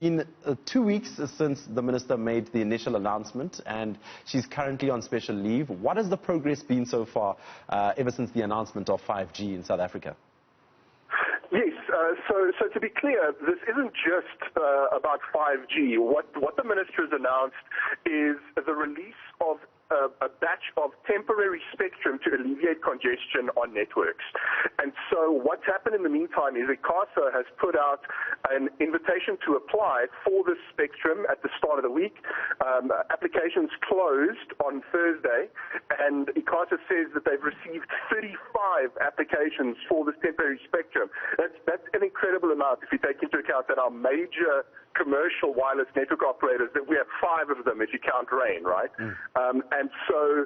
In 2 weeks since the minister made the initial announcement, and she's currently on special leave. What has the progress been so far ever since the announcement of 5G in South Africa? Yes, so to be clear, this isn't just about 5G. What the minister has announced is the release of a batch of temporary spectrum to alleviate congestion on networks. And so what's happened in the meantime is ICASA has put out an invitation to apply for this spectrum at the start of the week. Applications closed on Thursday, and ICASA says that they've received 35 applications for this temporary spectrum. That's an incredible amount if you take into account that our major commercial wireless network operators, that we have 5 of them if you count Rain, right? And so,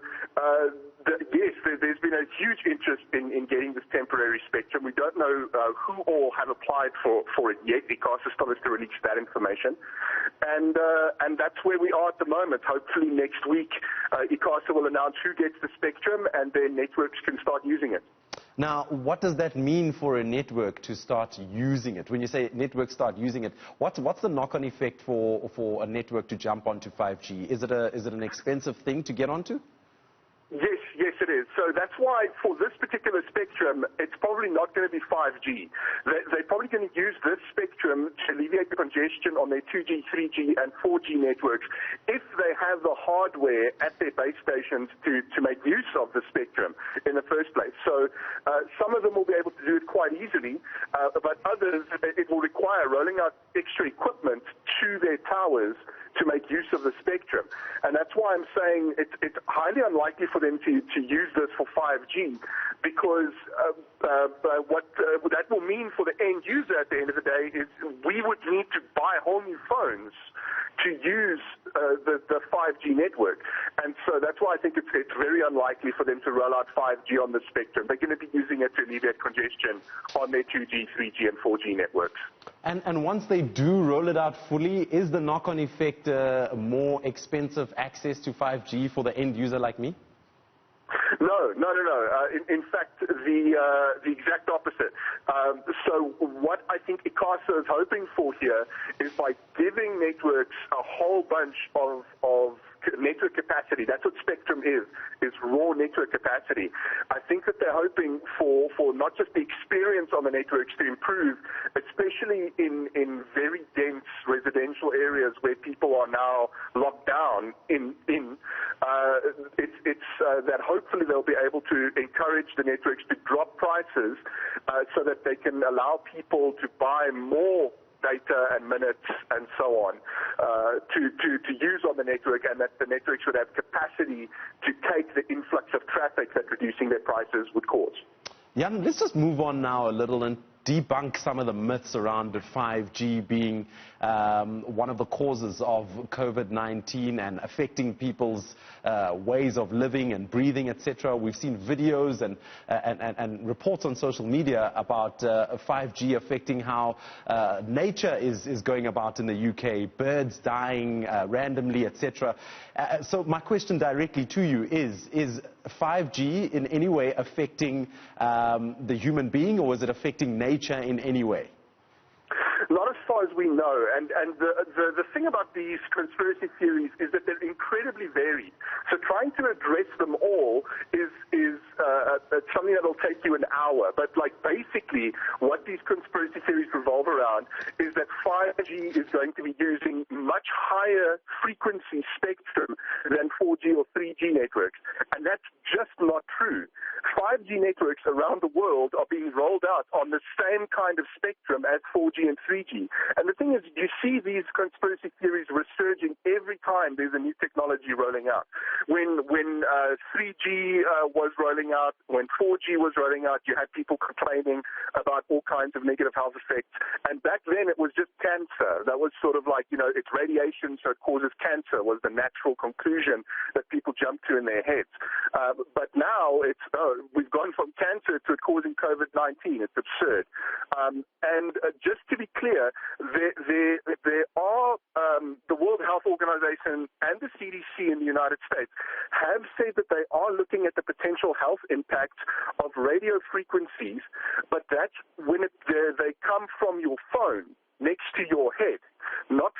yes, there's been a huge interest in getting this temporary spectrum. We don't know who all have applied for it yet. ICASA still has to release that information. And that's where we are at the moment. Hopefully next week, ICASA will announce who gets the spectrum, and then networks can start using it. Now, what does that mean for a network to start using it? When you say networks start using it, what's the knock-on effect for a network to jump onto 5G? Is it an expensive thing to get onto? Yes, it is. So that's why for this particular spectrum, it's probably not going to be 5G. They're probably going to use this spectrum to alleviate the congestion on their 2G, 3G, and 4G networks if they have the hardware at their base stations to make use of the spectrum in the first place. So some of them will be able to do it quite easily, but others, it will require rolling out extra equipment to their towers to make use of the spectrum. And that's why I'm saying it's highly unlikely for them to use this for 5G, because what that will mean for the end user at the end of the day is we would need to buy whole new phones to use the 5G network. And so that's why I think it's very unlikely for them to roll out 5G on the spectrum. They're going to be using it to alleviate congestion on their 2G, 3G, and 4G networks. And once they do roll it out fully, is the knock-on effect more expensive access to 5G for the end user like me? No. In fact, the exact opposite. So what I think ICASA is hoping for here is by giving networks a whole bunch of network capacity. That's what spectrum is raw network capacity. I think that they're hoping for not just the experience on the networks to improve, especially in very dense residential areas where people are now locked down it's that hopefully they'll be able to encourage the networks to drop prices so that they can allow people to buy more data and minutes and so on to use on the network, and that the network should have capacity to take the influx of traffic that reducing their prices would cause. Jan, let's just move on now a little and debunk some of the myths around 5G being one of the causes of COVID-19 and affecting people's ways of living and breathing, etc. We've seen videos and reports on social media about 5G affecting how nature is going about in the UK, birds dying randomly, etc. So my question directly to you is 5G in any way affecting the human being, or is it affecting nature in any way? Not as far as we know, and the thing about these conspiracy theories is that they're incredibly varied. So trying to address them all is something that'll take you an hour. But like basically, what these conspiracy theories revolve around is that 5G is going to be using much higher frequency spectrum than 4G or 3G networks, and that's just not true. 5G networks around the world are being rolled out on the same kind of spectrum as 4G and 3G. And the thing is, you see these conspiracy theories resurging every time there's a new technology rolling out. When 3G was rolling out, when 4G was rolling out, you had people complaining about all kinds of negative health effects. And back then it was just cancer. That was sort of like, it's radiation, so it causes cancer, was the natural conclusion that people jumped to in their heads. But now we've gone from cancer to it causing COVID-19. It's absurd. And just to be clear, there are the World Health Organization and the CDC in the United States have said that they are looking at the potential health impacts of radio frequencies, but that's when they come from your phone next to your head, not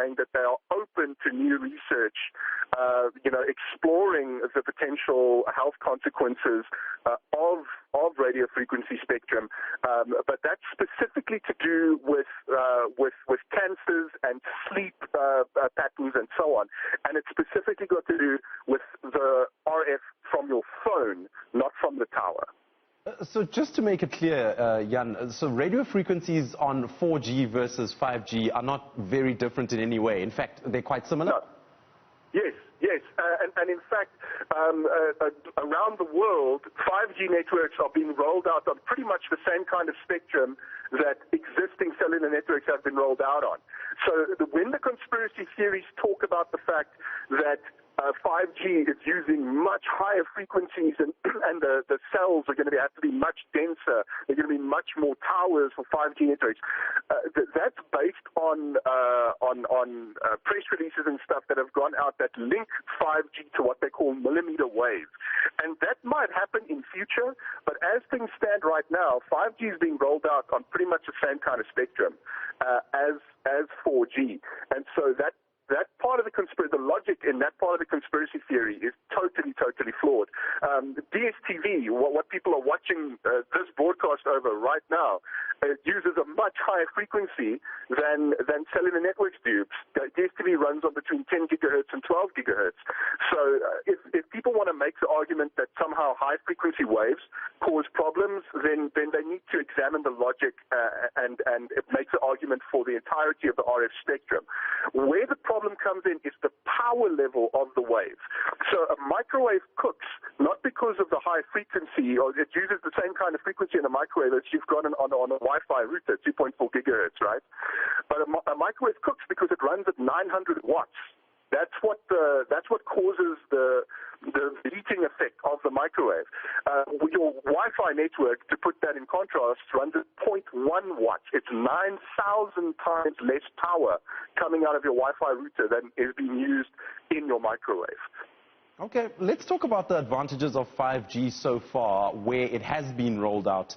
saying that they are open to new research, exploring the potential health consequences of radio frequency spectrum, but that's specifically to do with cancers and sleep patterns and so on, and it's specifically got to do with the RF from your phone, not from the tower. So just to make it clear, Jan, so radio frequencies on 4G versus 5G are not very different in any way. In fact, they're quite similar? No. Yes. And in fact, around the world, 5G networks are being rolled out on pretty much the same kind of spectrum that existing cellular networks have been rolled out on. So when the conspiracy theories talk about the fact that 5G is using much higher frequencies and the cells are going to have to be much denser. There are going to be much more towers for 5G networks. That's based on press releases and stuff that have gone out that link 5G to what they call millimeter waves. And that might happen in future, but as things stand right now, 5G is being rolled out on pretty much the same kind of spectrum as 4G. And so that part of the logic in that part of the conspiracy theory is totally flawed. DSTV, what people are watching this broadcast over right now, uses a much higher frequency than cellular networks do. DSTV runs on between 10 gigahertz and 12 gigahertz. So if people want to make the argument that somehow high frequency waves cause problems, then they need to examine the logic and it makes the argument for the entirety of the RF spectrum. Where the problem comes in is the power level of the wave. So a microwave cooks not because of the high frequency, or it uses the same kind of frequency in a microwave as you've got on a Wi-Fi router, 2.4 gigahertz, right? But a microwave cooks because it runs at 900 watts. That's what causes the heating effect of the microwave. Your Wi-Fi network, to put that in contrast, runs at 0.1 watts. It's 9,000 times less power coming out of your Wi-Fi router than is being used in your microwave. Okay, let's talk about the advantages of 5G so far, where it has been rolled out,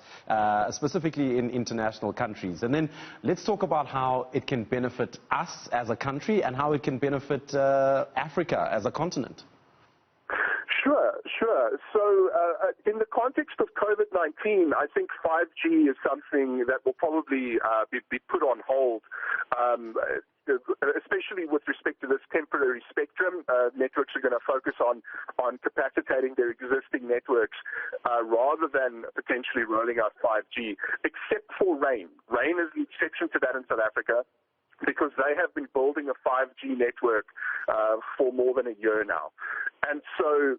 specifically in international countries. And then let's talk about how it can benefit us as a country and how it can benefit Africa as a continent. Sure. So in the context of COVID-19, I think 5G is something that will probably be put on hold, especially with respect to this temporary spectrum. Networks are going to focus on capacitating their existing networks rather than potentially rolling out 5G, except for Rain. Rain is the exception to that in South Africa, because they have been building a 5G network for more than a year now. And so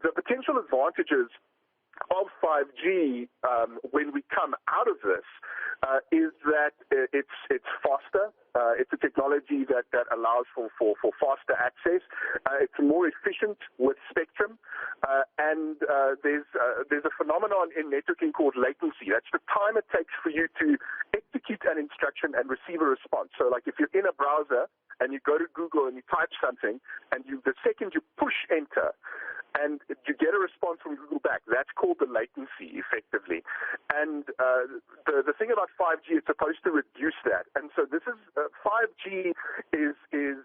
the potential advantages of 5G when we come out of this is that it's faster. It's a technology that allows for faster access. It's more efficient with spectrum, and there's a phenomenon in networking called latency. That's the time it takes for you to execute an instruction and receive a response. So, like if you're in a browser and you go to Google and you type something, and the second you push enter, and you get a response from Google back, that's called the latency, effectively. And the thing about 5G, it's supposed to reduce that. And so this is 5G is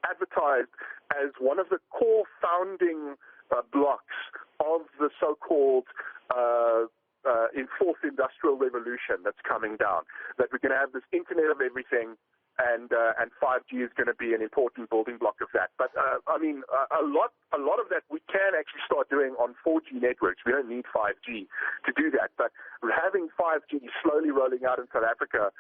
advertised as one of the core founding blocks of the so-called fourth industrial revolution that's coming down. That we're going to have this Internet of Everything, and 5G is going to be an important building block of that. But I mean, a lot of that we can actually start doing on 4G networks. We don't need 5G to do that. But having 5G slowly rolling out in South Africa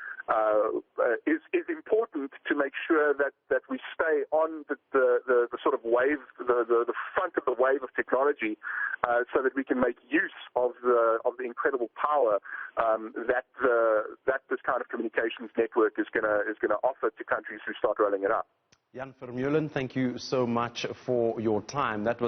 is important to make sure that we stay on the sort of wave, the front of the wave of technology, so that we can make use of the incredible power that this kind of communications network is going to offer to countries who start rolling it out. Jan Vermeulen, thank you so much for your time. That was